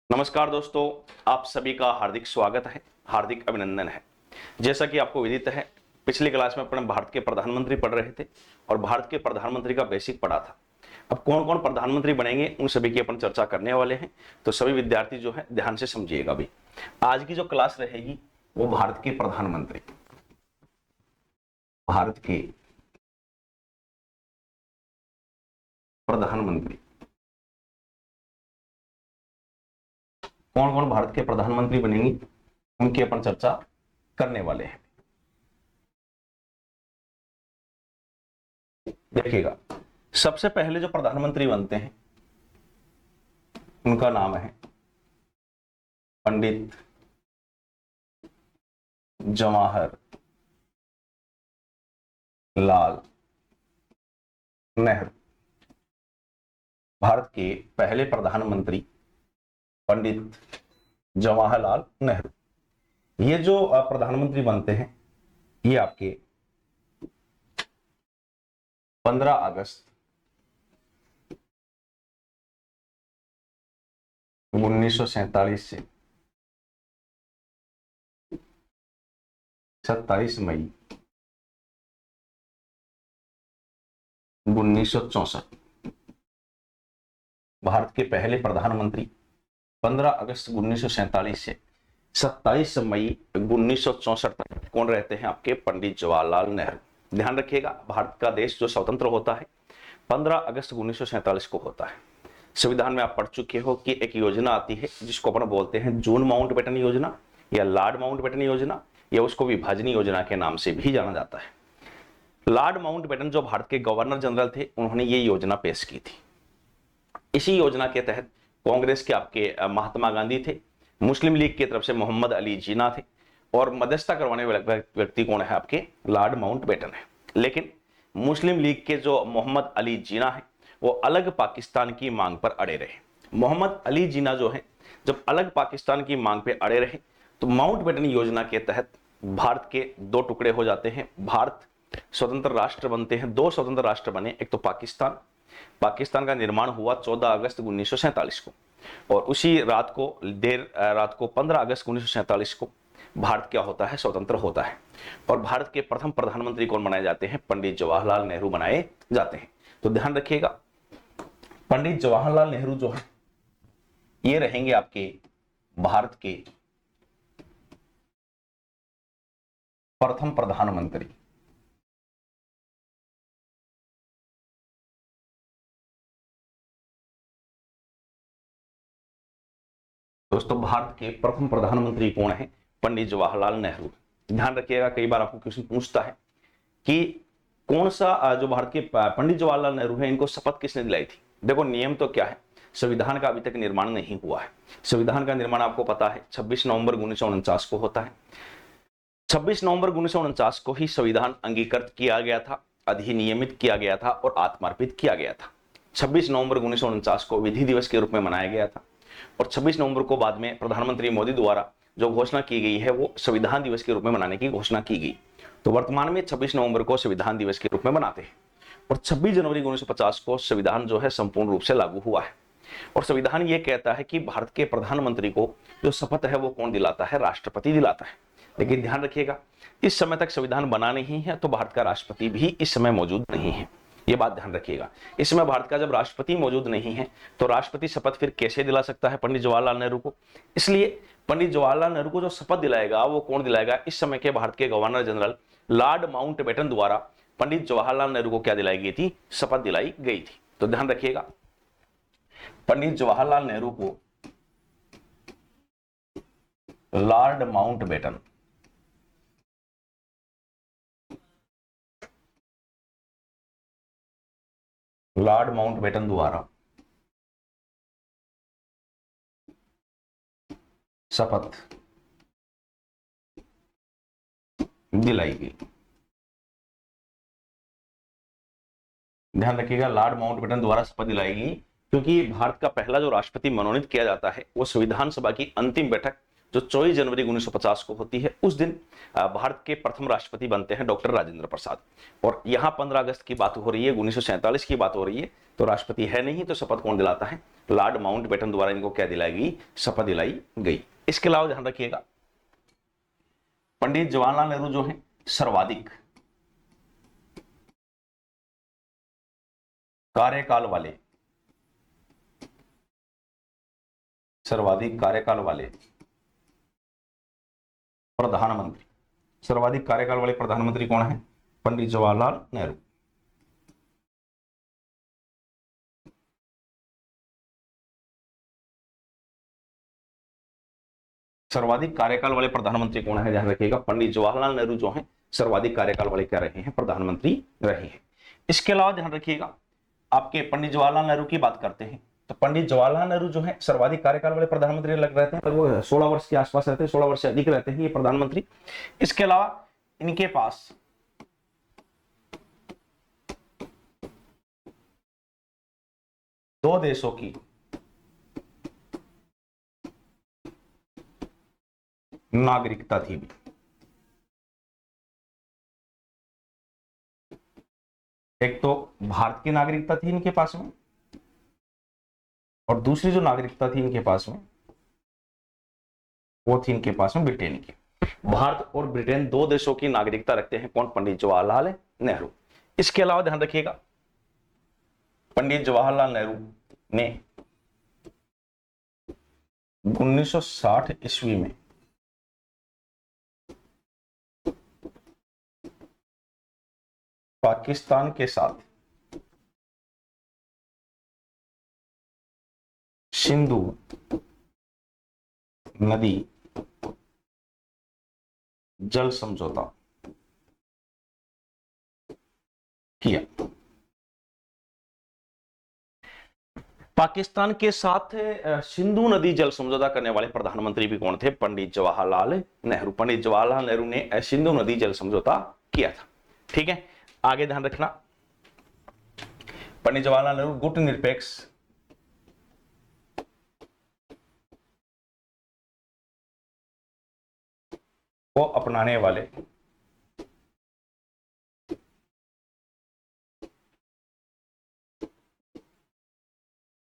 नमस्कार दोस्तों, आप सभी का हार्दिक स्वागत है, हार्दिक अभिनंदन है। जैसा कि आपको विदित है, पिछली क्लास में अपने भारत के प्रधानमंत्री पढ़ रहे थे और भारत के प्रधानमंत्री का बेसिक पढ़ा था। अब कौन कौन प्रधानमंत्री बनेंगे उन सभी की अपन चर्चा करने वाले हैं, तो सभी विद्यार्थी जो है ध्यान से समझिएगा भी। आज की जो क्लास रहेगी वो भारत के प्रधानमंत्री, भारत के प्रधानमंत्री, कौन कौन भारत के प्रधानमंत्री बनेंगे उनकी अपन चर्चा करने वाले हैं। देखिएगा, सबसे पहले जो प्रधानमंत्री बनते हैं उनका नाम है पंडित जवाहर लाल नेहरू। भारत के पहले प्रधानमंत्री पंडित जवाहरलाल नेहरू। ये जो प्रधानमंत्री बनते हैं ये आपके 15 अगस्त 1947 से 27 मई 1964। भारत के पहले प्रधानमंत्री 15 अगस्त 1947 से 27 मई 1964 तक कौन रहते हैं? आपके पंडित जवाहरलाल नेहरू। ध्यान रखिएगा, भारत का देश जो स्वतंत्र होता है 15 अगस्त 1947 को होता है। संविधान में आप पढ़ चुके हो कि एक योजना आती है जिसको अपन बोलते हैं जॉन माउंटबेटन योजना या लॉर्ड माउंटबेटन योजना, या उसको विभाजन योजना के नाम से भी जाना जाता है। लॉर्ड माउंटबेटन जो भारत के गवर्नर जनरल थे, उन्होंने ये योजना पेश की थी। इसी योजना के तहत कांग्रेस के आपके महात्मा गांधी थे, मुस्लिम लीग की तरफ से मोहम्मद अली जिन्ना थे, और मध्यस्थता करवाने वाले व्यक्ति कौन है? आपके लॉर्ड माउंटबेटन है। लेकिन मुस्लिम लीग के जो मोहम्मद अली जिन्ना है वो अलग पाकिस्तान की मांग पर अड़े रहे। मोहम्मद अली जिन्ना जो है जब अलग पाकिस्तान की मांग पे अड़े रहे तो माउंटबेटन योजना के तहत भारत के दो टुकड़े हो जाते हैं, भारत स्वतंत्र राष्ट्र बनते हैं। दो स्वतंत्र राष्ट्र बने, एक तो पाकिस्तान का निर्माण हुआ 14 अगस्त 1947 को, और उसी रात को देर रात को 15 अगस्त 1947 को भारत क्या होता है? स्वतंत्र होता है। और भारत के प्रथम प्रधानमंत्री कौन बनाए जाते हैं? पंडित जवाहरलाल नेहरू बनाए जाते हैं। तो ध्यान रखिएगा, पंडित जवाहरलाल नेहरू जो है ये रहेंगे आपके भारत के प्रथम प्रधानमंत्री। दोस्तों, भारत के प्रथम प्रधानमंत्री कौन है? पंडित जवाहरलाल नेहरू। ध्यान रखिएगा, कई बार आपको क्वेश्चन पूछता है कि कौन सा जो भारत के पंडित जवाहरलाल नेहरू है इनको शपथ किसने दिलाई थी? देखो, नियम तो क्या है, संविधान का अभी तक निर्माण नहीं हुआ है। संविधान का निर्माण आपको पता है 26 नवंबर 1949 को होता है। 26 नवंबर 1949 को ही संविधान अंगीकृत किया गया था, अधिनियमित किया गया था और आत्मार्पित किया गया था। 26 नवंबर 1949 को विधि दिवस के रूप में मनाया गया था, और 26 नवंबर को बाद में प्रधानमंत्री मोदी द्वारा जो घोषणा की गई है वो संविधान दिवस के रूप में मनाने की घोषणा की गई। तो वर्तमान में 26 नवंबर को संविधान दिवस के रूप में मनाते हैं, और 26 जनवरी 1950 को संविधान जो है संपूर्ण रूप से लागू हुआ है। और संविधान ये कहता है कि भारत के प्रधानमंत्री को जो शपथ है वो कौन दिलाता है? राष्ट्रपति दिलाता है। लेकिन ध्यान रखिएगा, इस समय तक संविधान बना नहीं है तो भारत का राष्ट्रपति भी इस समय मौजूद नहीं है। ये बात ध्यान रखिएगा, इस समय भारत का जब राष्ट्रपति मौजूद नहीं है तो राष्ट्रपति शपथ फिर कैसे दिला सकता है पंडित जवाहरलाल नेहरू को? इसलिए पंडित जवाहरलाल नेहरू को जो शपथ दिलाएगा वो कौन दिलाएगा? इस समय के भारत के गवर्नर जनरल लॉर्ड माउंटबेटन द्वारा पंडित जवाहरलाल नेहरू को क्या दिलाई गई थी? शपथ दिलाई गई थी। तो ध्यान रखिएगा, पंडित जवाहरलाल नेहरू को लॉर्ड माउंटबेटन द्वारा शपथ दिलाई गई। ध्यान रखिएगा, लॉर्ड माउंटबेटन द्वारा शपथ दिलाई गई, क्योंकि भारत का पहला जो राष्ट्रपति मनोनीत किया जाता है वो संविधान सभा की अंतिम बैठक जो 24 जनवरी 1950 को होती है, उस दिन भारत के प्रथम राष्ट्रपति बनते हैं डॉक्टर राजेंद्र प्रसाद। और यहां 15 अगस्त की बात हो रही है, 1947 की बात हो रही है, तो राष्ट्रपति है नहीं, तो शपथ कौन दिलाता है? लॉर्ड माउंटबेटन द्वारा इनको क्या दिलाई गई? शपथ दिलाई गई। इसके अलावा ध्यान रखिएगा, पंडित जवाहरलाल नेहरू जो है सर्वाधिक कार्यकाल वाले प्रधानमंत्री, सर्वाधिक कार्यकाल वाले प्रधानमंत्री कौन है? पंडित जवाहरलाल नेहरू। सर्वाधिक कार्यकाल वाले प्रधानमंत्री कौन है? ध्यान रखिएगा, पंडित जवाहरलाल नेहरू जो है सर्वाधिक कार्यकाल वाले क्या रहे हैं? प्रधानमंत्री रहे हैं। इसके अलावा ध्यान रखिएगा, आपके पंडित जवाहरलाल नेहरू की बात करते हैं तो पंडित जवाहरलाल नेहरू जो है सर्वाधिक कार्यकाल वाले प्रधानमंत्री लग रहते हैं, लगभग 16 वर्ष के आसपास रहते हैं, 16 वर्ष से अधिक रहते हैं ये प्रधानमंत्री। इसके अलावा इनके पास दो देशों की नागरिकता थी भी। एक तो भारत की नागरिकता थी इनके पास में, और दूसरी जो नागरिकता थी इनके पास में वो थी इनके पास में ब्रिटेन की। भारत और ब्रिटेन दो देशों की नागरिकता रखते हैं कौन? पंडित जवाहरलाल नेहरू। इसके अलावा ध्यान रखिएगा, पंडित जवाहरलाल नेहरू ने 1960 ईस्वी में पाकिस्तान के साथ सिंधु नदी जल समझौता किया। पाकिस्तान के साथ सिंधु नदी जल समझौता करने वाले प्रधानमंत्री भी कौन थे? पंडित जवाहरलाल नेहरू। पंडित जवाहरलाल नेहरू ने सिंधु नदी जल समझौता किया था। ठीक है, आगे ध्यान रखना, पंडित जवाहरलाल नेहरू गुटनिरपेक्ष को अपनाने वाले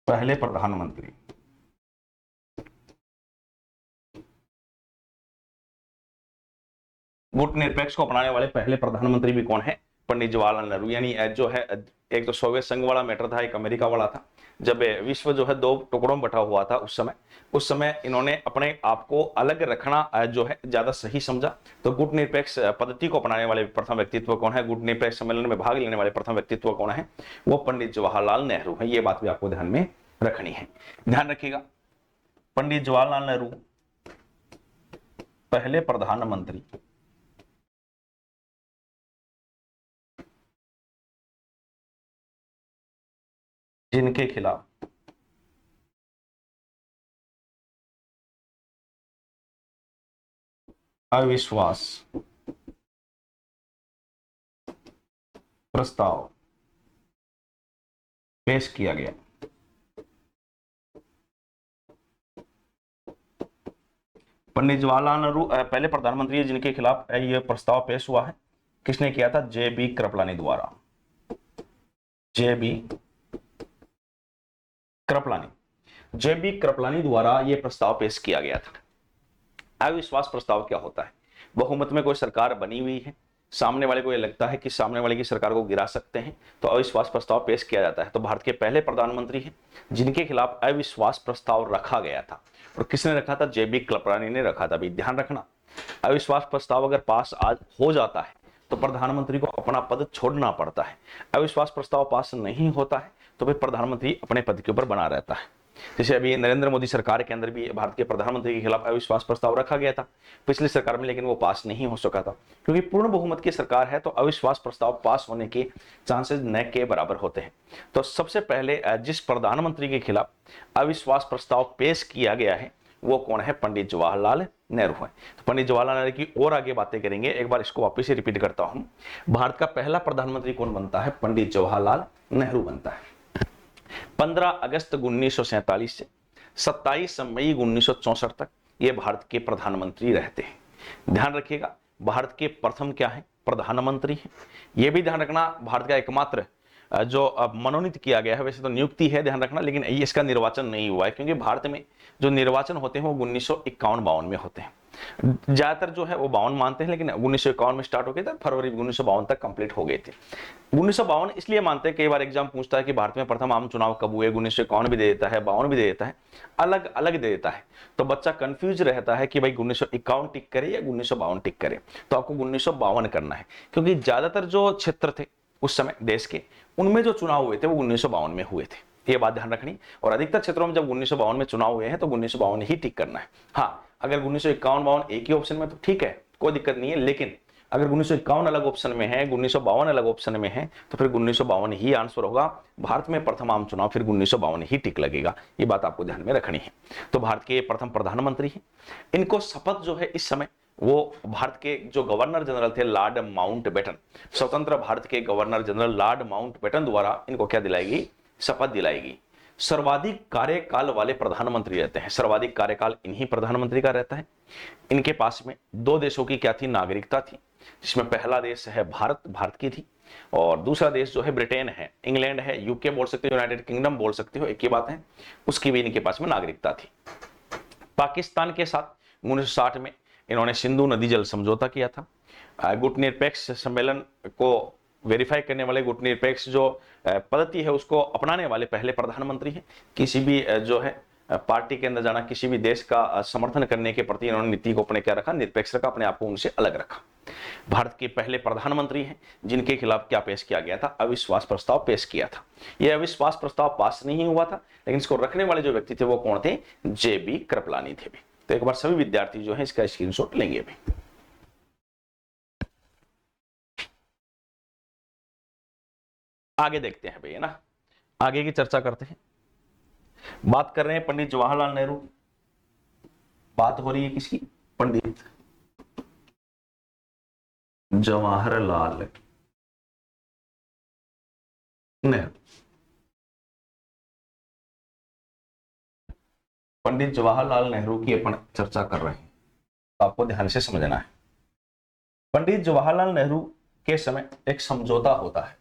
पहले प्रधानमंत्री। गुटनिरपेक्ष को अपनाने वाले पहले प्रधानमंत्री भी कौन है? पंडित जवाहरलाल नेहरू। यानी जो है, एक तो सोवियत संघ वाला मैटर था, एक अमेरिका वाला था। जब विश्व जो है दो टुकड़ों में बटा हुआ था उस समय इन्होंने अपने आप को अलग रखना जो है ज्यादा सही समझा। तो गुटनिरपेक्ष पद्धति को अपनाने वाले प्रथम व्यक्तित्व कौन है? गुटनिरपेक्ष सम्मेलन में भाग लेने वाले प्रथम व्यक्तित्व कौन है? वो पंडित जवाहरलाल नेहरू है। ये बात भी आपको ध्यान में रखनी है। ध्यान रखिएगा, पंडित जवाहरलाल नेहरू पहले प्रधानमंत्री जिनके खिलाफ अविश्वास प्रस्ताव पेश किया गया। पंडित जवाहरलाल नेहरू पहले प्रधानमंत्री है जिनके खिलाफ यह प्रस्ताव पेश हुआ है। किसने किया था? जे.बी. कृपलानी द्वारा। जे.बी. कृपलानी द्वारा यह प्रस्ताव पेश किया गया था। अविश्वास प्रस्ताव क्या होता है? बहुमत में कोई सरकार बनी हुई है, सामने वाले को यह लगता है कि सामने वाले की सरकार को गिरा सकते हैं, तो अविश्वास प्रस्ताव पेश किया जाता है। तो भारत के पहले प्रधानमंत्री हैं जिनके खिलाफ अविश्वास प्रस्ताव रखा गया था। और किसने रखा था? जे.बी. कृपलानी ने रखा था। भी ध्यान रखना, अविश्वास प्रस्ताव अगर पास आज हो जाता है तो प्रधानमंत्री को अपना पद छोड़ना पड़ता है। अविश्वास प्रस्ताव पास नहीं होता है तो फिर प्रधानमंत्री अपने पद के ऊपर बना रहता है। जैसे अभी नरेंद्र मोदी सरकार के अंदर भी भारत के प्रधानमंत्री के खिलाफ अविश्वास प्रस्ताव रखा गया था पिछली सरकार में, लेकिन वो पास नहीं हो सका था क्योंकि पूर्ण बहुमत की सरकार है, तो अविश्वास प्रस्ताव पास होने के चांसेस न के बराबर होते हैं। तो सबसे पहले जिस प्रधानमंत्री के खिलाफ अविश्वास प्रस्ताव पेश किया गया है वो कौन है? पंडित जवाहरलाल नेहरू है। तो पंडित जवाहरलाल नेहरू की और आगे बातें करेंगे। एक बार इसको वापस से रिपीट करता हूं, भारत का पहला प्रधानमंत्री कौन बनता है? पंडित जवाहरलाल नेहरू बनता है। 15 अगस्त 1947 से 27 मई 1964 तक ये भारत के प्रधानमंत्री रहते हैं। ध्यान रखिएगा, भारत के प्रथम क्या है, प्रधानमंत्री है। ये भी ध्यान रखना, भारत का एकमात्र जो मनोनीत किया गया है, वैसे तो नियुक्ति है ध्यान रखना, लेकिन इसका निर्वाचन नहीं हुआ है, क्योंकि भारत में जो निर्वाचन होते हैं वो 1951-52 में होते हैं। ज्यादातर जो है वो 52 मानते हैं, लेकिन 1951 में स्टार्ट हो गए थे, फरवरी 1952 तक कंप्लीट हो गए थे। 1952 इसलिए मानते हैं, कई बार एग्जाम पूछता है कि भारत में प्रथम आम चुनाव कब हुए, 1951 भी दे देता है, 52 भी दे देता है, अलग अलग दे देता है, तो बच्चा कंफ्यूज रहता है कि भाई 1951 टिक करे या 1952 टिक करे। तो आपको 1952 करना है, क्योंकि ज्यादातर जो क्षेत्र थे उस समय देश के, उनमें जो चुनाव हुए थे वो 1952 में हुए थे, ये बात ध्यान रखनी। और अधिकतर क्षेत्रों में जब 1952 में चुनाव हुए हैं तो 1952 ही टिक करना है। हाँ, अगर 1951-52 एक ही ऑप्शन में तो ठीक है, कोई दिक्कत नहीं है, लेकिन अगर 1951 अलग ऑप्शन में है, 1952 अलग ऑप्शन में है, तो फिर 1952 ही आंसर होगा। भारत में प्रथम आम चुनाव, फिर 1952 ही टिक लगेगा, ये बात आपको ध्यान में रखनी है। तो भारत के प्रथम प्रधानमंत्री हैं। इनको शपथ जो है इस समय वो भारत के जो गवर्नर जनरल थे लॉर्ड माउंटबेटन, स्वतंत्र भारत के गवर्नर जनरल लॉर्ड माउंटबेटन द्वारा इनको क्या दिलाएगी, शपथ दिलाएगी। सर्वाधिक कार्यकाल वाले प्रधानमंत्री रहते हैं, सर्वाधिक कार्यकाल इन्हीं प्रधानमंत्री का रहता है। इनके पास में दो देशों की क्या थी, नागरिकता थी, जिसमें पहला देश है भारत, भारत की थी, और दूसरा देश जो है ब्रिटेन है, इंग्लैंड है, यूके बोल सकते हो, यूनाइटेड किंगडम बोल सकते हो, एक ही बात है, उसकी भी इनके पास में नागरिकता थी। पाकिस्तान के साथ 1960 में इन्होंने सिंधु नदी जल समझौता किया था। गुटनिरपेक्ष सम्मेलन को वेरीफाई करने वाले, गुटनिरपेक्ष जो पद्धति है उसको अपनाने वाले पहले प्रधानमंत्री हैं। किसी भी जो है पार्टी के अंदर जाना, किसी भी देश का समर्थन करने के प्रति इन्होंने नीति को अपने क्या रखा, निरपेक्ष रखा, अपने आप को उनसे अलग रखा। भारत के पहले प्रधानमंत्री हैं जिनके खिलाफ क्या पेश किया गया था, अविश्वास प्रस्ताव पेश किया था। यह अविश्वास प्रस्ताव पास नहीं हुआ था, लेकिन इसको रखने वाले जो व्यक्ति थे वो कौन थे, JB कृपलानी थे। तो एक बार सभी विद्यार्थी जो है इसका स्क्रीनशॉट लेंगे अभी। आगे देखते हैं भैया ना, आगे की चर्चा करते हैं। बात कर रहे हैं पंडित जवाहरलाल नेहरू, बात हो रही है किसकी, पंडित जवाहरलाल नेहरू। पंडित जवाहरलाल नेहरू की अपन चर्चा कर रहे हैं, तो आपको ध्यान से समझना है। पंडित जवाहरलाल नेहरू के समय एक समझौता होता है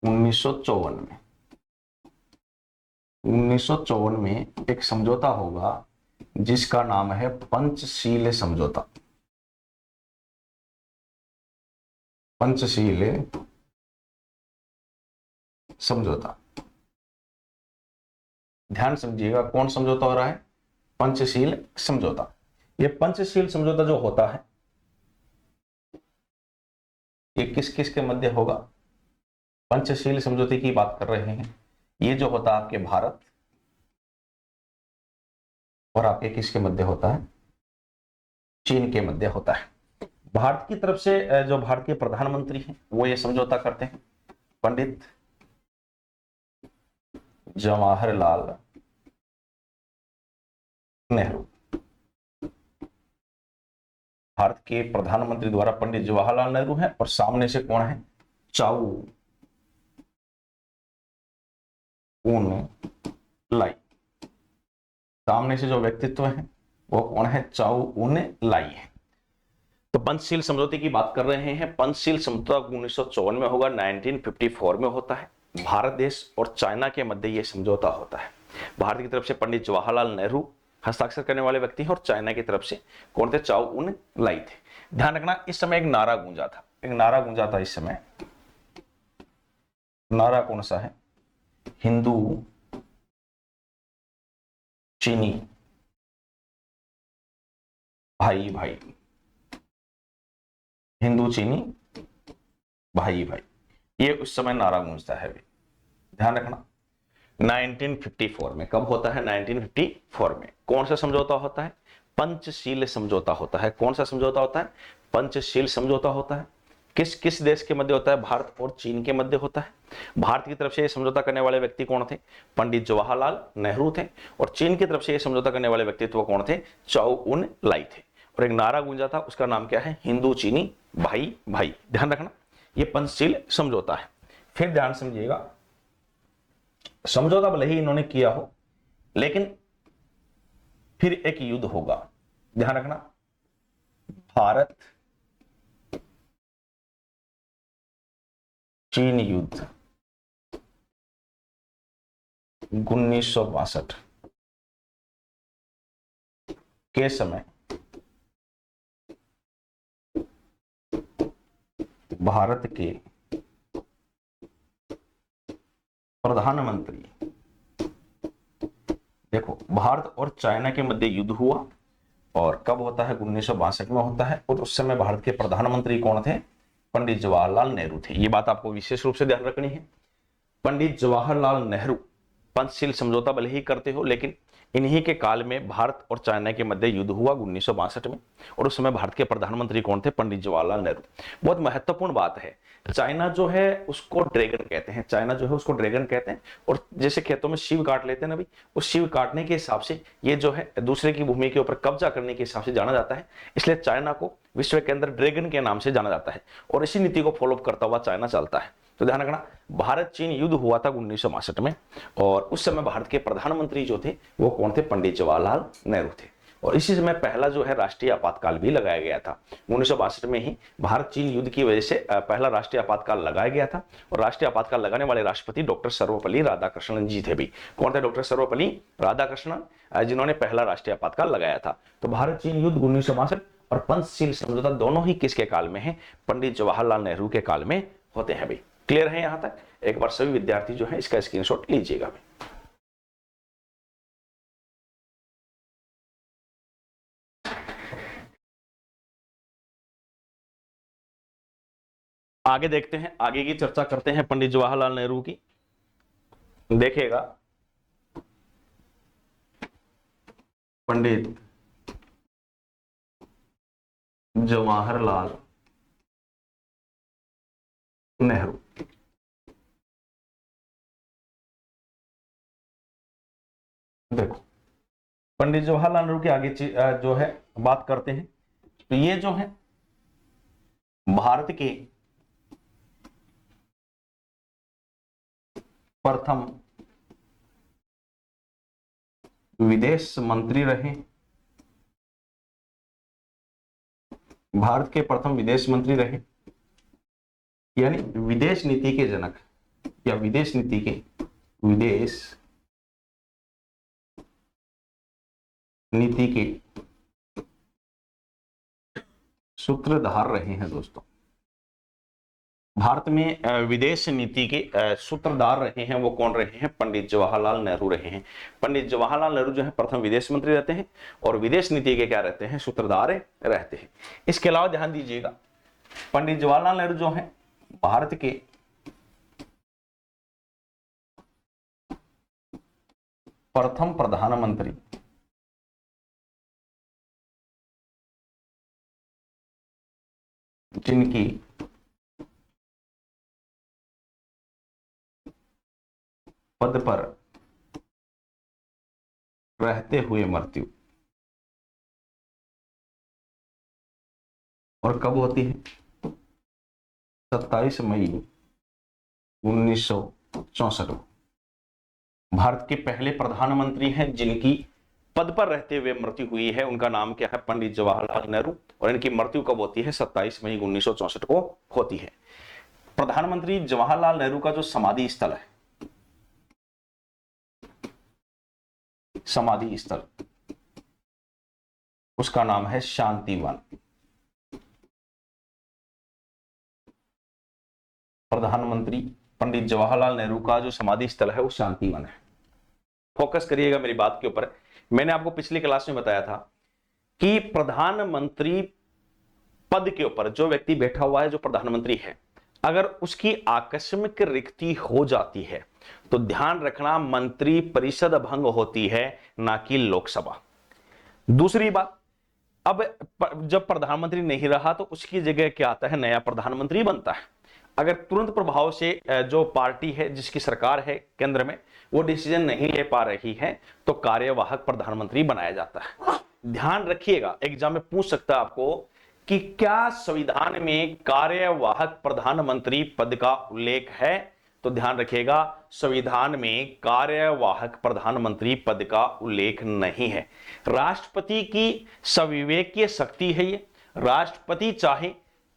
1954 में। 1954 में एक समझौता होगा जिसका नाम है पंचशील समझौता। पंचशील समझौता, ध्यान समझिएगा कौन समझौता हो रहा है, पंचशील समझौता। यह पंचशील समझौता जो होता है ये किस किस के मध्य होगा, पंचशील समझौते की बात कर रहे हैं। ये जो होता है आपके भारत और आपके किसके मध्य होता है, चीन के मध्य होता है। भारत की तरफ से जो भारत के प्रधानमंत्री हैं वो ये समझौता करते हैं, पंडित जवाहरलाल नेहरू। भारत के प्रधानमंत्री द्वारा पंडित जवाहरलाल नेहरू हैं, और सामने से कौन है, चाउ उन लाई। सामने से जो व्यक्तित्व है वो कौन है, चाउ उन लाई है। तो पंचशील समझौते की बात कर रहे हैं। पंचशील समझौता 1954 में होगा, 1954 में होता है। भारत देश और चाइना के मध्य यह समझौता होता है। भारत की तरफ से पंडित जवाहरलाल नेहरू हस्ताक्षर करने वाले व्यक्ति हैं, और चाइना की तरफ से कौन थे, चाउ उन लाई थे। ध्यान रखना, इस समय एक नारा गूंजा था, एक नारा गूंजा था इस समय। नारा कौन सा है, हिंदू चीनी भाई भाई, हिंदू चीनी भाई भाई, ये उस समय नारा गूंजता है। ध्यान रखना 1954 में, कब होता है, 1954 में। कौन सा समझौता होता है, पंचशील समझौता होता है। कौन सा समझौता होता है, पंचशील समझौता होता है। किस किस देश के मध्य होता है, भारत और चीन के मध्य होता है। भारत की तरफ से यह समझौता करने वाले व्यक्ति कौन थे, पंडित जवाहरलाल नेहरू थे, और चीन की तरफ से यह समझौता करने वाले व्यक्तित्व कौन थे, चाउ उन लाई थे। और एक नारा गूंजा था, उसका नाम क्या है, हिंदू चीनी भाई भाई। ध्यान रखना, यह पंचशील समझौता है। फिर ध्यान समझिएगा, समझौता भले ही इन्होंने किया हो, लेकिन फिर एक युद्ध होगा, ध्यान रखना, भारत चीन युद्ध 1962 के समय भारत के प्रधानमंत्री, देखो भारत और चाइना के मध्य युद्ध हुआ, और कब होता है, 1962 में होता है, और उस समय भारत के प्रधानमंत्री कौन थे, पंडित जवाहरलाल नेहरू थे। ये बात आपको विशेष रूप से ध्यान रखनी है। पंडित जवाहरलाल नेहरू पंचशील समझौता भले ही करते हो, लेकिन इन्हीं के काल में भारत और चाइना के मध्य युद्ध हुआ 1962 में, और उस समय भारत के प्रधानमंत्री कौन थे, पंडित जवाहरलाल नेहरू। बहुत महत्वपूर्ण बात है, चाइना जो है उसको ड्रैगन कहते हैं, चाइना जो है उसको ड्रैगन कहते हैं, और जैसे खेतों में शिव काट लेते हैं ना भाई, उस शिव काटने के हिसाब से ये जो है दूसरे की भूमि के ऊपर कब्जा करने के हिसाब से जाना जाता है, इसलिए चाइना को विश्व के अंदर ड्रैगन के नाम से जाना जाता है, और इसी नीति को फॉलो करता हुआ चाइना चलता है। तो ध्यान रखना, भारत चीन युद्ध हुआ था 1962 में, और उस समय भारत के प्रधानमंत्री जो थे वो कौन थे, पंडित जवाहरलाल नेहरू थे, और इसी समय पहला जो है राष्ट्रीय आपातकाल भी लगाया गया था। 1962 में ही भारत चीन युद्ध की वजह से पहला राष्ट्रीय आपातकाल लगाया गया था, और राष्ट्रीय आपातकाल लगाने वाले राष्ट्रपति डॉक्टर सर्वपल्ली राधाकृष्णन जी थे भी। कौन थे, डॉक्टर सर्वपल्ली राधाकृष्णन, जिन्होंने पहला राष्ट्रीय आपातकाल लगाया था। तो भारत चीन युद्ध 1962 और पंचशील समझौता दोनों ही किसके काल में है, पंडित जवाहरलाल नेहरू के काल में होते हैं भाई। क्लियर है यहां तक? एक बार सभी विद्यार्थी जो है इसका स्क्रीनशॉट लीजिएगा भाई। आगे देखते हैं, आगे की चर्चा करते हैं पंडित जवाहरलाल नेहरू की। देखिएगा, पंडित जवाहरलाल नेहरू, देखो पंडित जवाहरलाल नेहरू की आगे जो है बात करते हैं। तो ये जो है भारत के प्रथम विदेश मंत्री रहे, भारत के प्रथम विदेश मंत्री रहे, यानी विदेश नीति के जनक, या विदेश नीति के सूत्रधार रहे हैं दोस्तों। भारत में विदेश नीति के सूत्रधार रहे हैं, वो कौन रहे हैं, पंडित जवाहरलाल नेहरू रहे हैं। पंडित जवाहरलाल नेहरू जो है प्रथम विदेश मंत्री रहते हैं, और विदेश नीति के क्या रहते हैं, सूत्रधार रहते हैं। इसके अलावा ध्यान दीजिएगा, पंडित जवाहरलाल नेहरू जो है भारत के प्रथम प्रधानमंत्री, जिनकी पद पर रहते हुए मृत्यु, और कब होती है, 27 मई 1964 को। भारत के पहले प्रधानमंत्री हैं जिनकी पद पर रहते हुए मृत्यु हुई है, उनका नाम क्या है, पंडित जवाहरलाल नेहरू, और इनकी मृत्यु कब होती है, 27 मई 1964 को होती है। प्रधानमंत्री जवाहरलाल नेहरू का जो समाधि स्थल है, समाधि स्थल, उसका नाम है शांतिवन। प्रधानमंत्री पंडित जवाहरलाल नेहरू का जो समाधि स्थल है वो शांतिवन है। फोकस करिएगा मेरी बात के ऊपर। मैंने आपको पिछली क्लास में बताया था कि प्रधानमंत्री पद के ऊपर जो व्यक्ति बैठा हुआ है, जो प्रधानमंत्री है, अगर उसकी आकस्मिक रिक्ति हो जाती है तो ध्यान रखना, मंत्री परिषद भंग होती है, ना कि लोकसभा। दूसरी बात, अब जब प्रधानमंत्री नहीं रहा तो उसकी जगह क्या आता है, नया प्रधानमंत्री बनता है। अगर तुरंत प्रभाव से जो पार्टी है, जिसकी सरकार है केंद्र में, वो डिसीजन नहीं ले पा रही है तो कार्यवाहक प्रधानमंत्री बनाया जाता है। ध्यान रखिएगा, एग्जाम में पूछ सकता है आपको कि क्या संविधान में कार्यवाहक प्रधानमंत्री पद का उल्लेख है, तो ध्यान रखिएगा संविधान में कार्यवाहक प्रधानमंत्री पद का उल्लेख नहीं है। राष्ट्रपति की सविवेकीय शक्ति है ये, राष्ट्रपति चाहे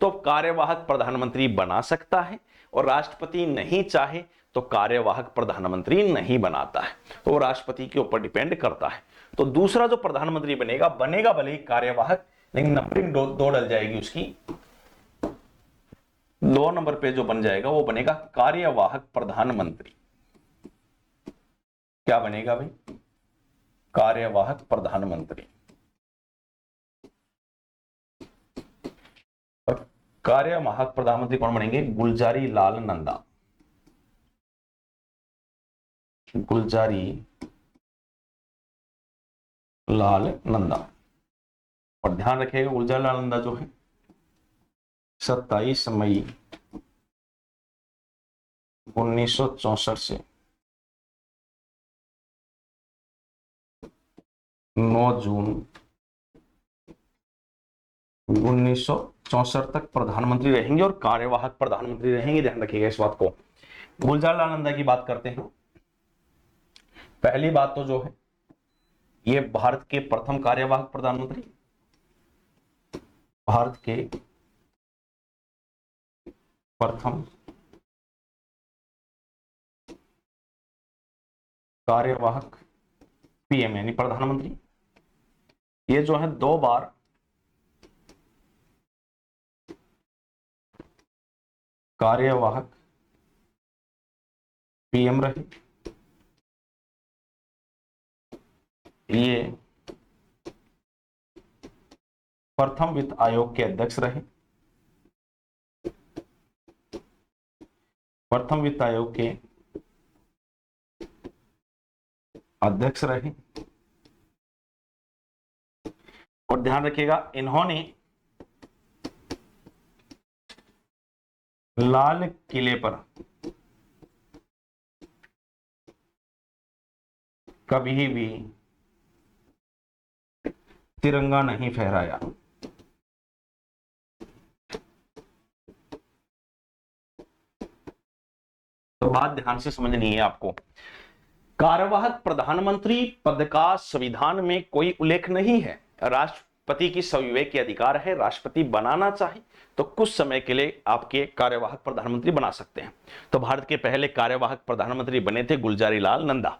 तो कार्यवाहक प्रधानमंत्री बना सकता है और राष्ट्रपति नहीं चाहे तो कार्यवाहक प्रधानमंत्री नहीं बनाता है, तो वो राष्ट्रपति के ऊपर डिपेंड करता है। तो दूसरा जो प्रधानमंत्री बनेगा भले ही कार्यवाहक, लेकिन नंबरिंग दो डल जाएगी उसकी, 2 नंबर पे जो बन जाएगा वो बनेगा कार्यवाहक प्रधानमंत्री। क्या बनेगा भाई? कार्यवाहक प्रधानमंत्री। और कार्यवाहक प्रधानमंत्री कौन बनेंगे? गुलजारी लाल नंदा। गुलजारी लाल नंदा। और ध्यान रखिएगा गुलजारी लाल नंदा जो है 27 मई 1964 से 9 जून 1964 तक प्रधानमंत्री रहेंगे और कार्यवाहक प्रधानमंत्री रहेंगे। ध्यान रखिएगा इस बात को। गुलजारी लाल नंदा की बात करते हैं। पहली बात तो जो है ये भारत के प्रथम कार्यवाहक प्रधानमंत्री, भारत के प्रथम कार्यवाहक पीएम यानी प्रधानमंत्री। ये जो है 2 बार कार्यवाहक पीएम रहे। ये प्रथम वित्त आयोग के अध्यक्ष रहे, प्रथम वित्त आयोग के अध्यक्ष रहे। और ध्यान रखिएगा इन्होंने लाल किले पर कभी भी तिरंगा नहीं फहराया। तो बात ध्यान से समझनी है आपको। कार्यवाहक प्रधानमंत्री पद का संविधान में कोई उल्लेख नहीं है। राष्ट्रपति की सविवेक के अधिकार है, राष्ट्रपति बनाना चाहे तो कुछ समय के लिए आपके कार्यवाहक प्रधानमंत्री बना सकते हैं। तो भारत के पहले कार्यवाहक प्रधानमंत्री बने थे गुलजारी लाल नंदा।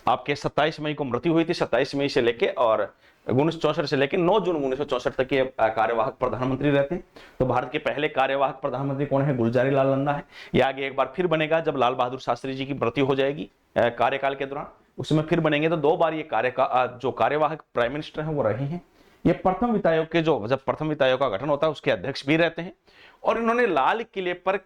आपके 27 मई को मृत्यु हुई थी, 27 मई से लेके और 1964 से लेकर 9 जून 1964 तक के कार्यवाहक प्रधानमंत्री रहते हैं। तो भारत के पहले कार्यवाहक प्रधानमंत्री कौन है? गुलजारी लाल नंदा है। ये आगे एक बार फिर बनेगा जब लाल बहादुर शास्त्री जी की मृत्यु हो जाएगी कार्यकाल के दौरान, उसमें फिर बनेंगे। तो 2 बार ये जो कार्यवाहक प्राइम मिनिस्टर हैं वो रहे हैं। ये प्रथम वित्त आयोग के जब प्रथम वित्त आयोग का गठन होता है उसके अध्यक्ष भी रहते हैं। और इन्होंने लाल किले पर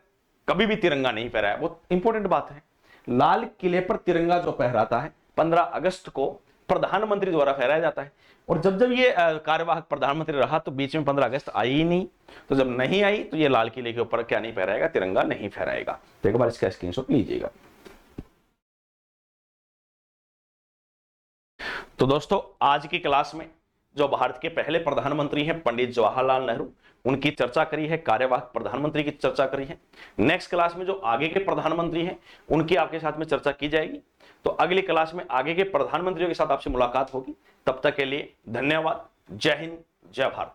कभी भी तिरंगा नहीं फहराया। वो इंपॉर्टेंट बात है। लाल किले पर तिरंगा जो फहराता है 15 अगस्त को प्रधानमंत्री द्वारा फहराया जाता है। और जब ये कार्यवाहक प्रधानमंत्री रहा तो बीच में 15 अगस्त आई ही नहीं। तो जब नहीं आई तो ये लाल किले के ऊपर क्या नहीं फहराएगा? तिरंगा नहीं फहराएगा। तो एक बार इसका स्क्रीनशॉट लीजिएगा। तो दोस्तों आज की क्लास में जो भारत के पहले प्रधानमंत्री हैं पंडित जवाहरलाल नेहरू, उनकी चर्चा करी है, कार्यवाहक प्रधानमंत्री की चर्चा करी है। नेक्स्ट क्लास में जो आगे के प्रधानमंत्री हैं उनकी आपके साथ में चर्चा की जाएगी। तो अगली क्लास में आगे के प्रधानमंत्रियों के साथ आपसे मुलाकात होगी। तब तक के लिए धन्यवाद। जय हिंद, जय भारत।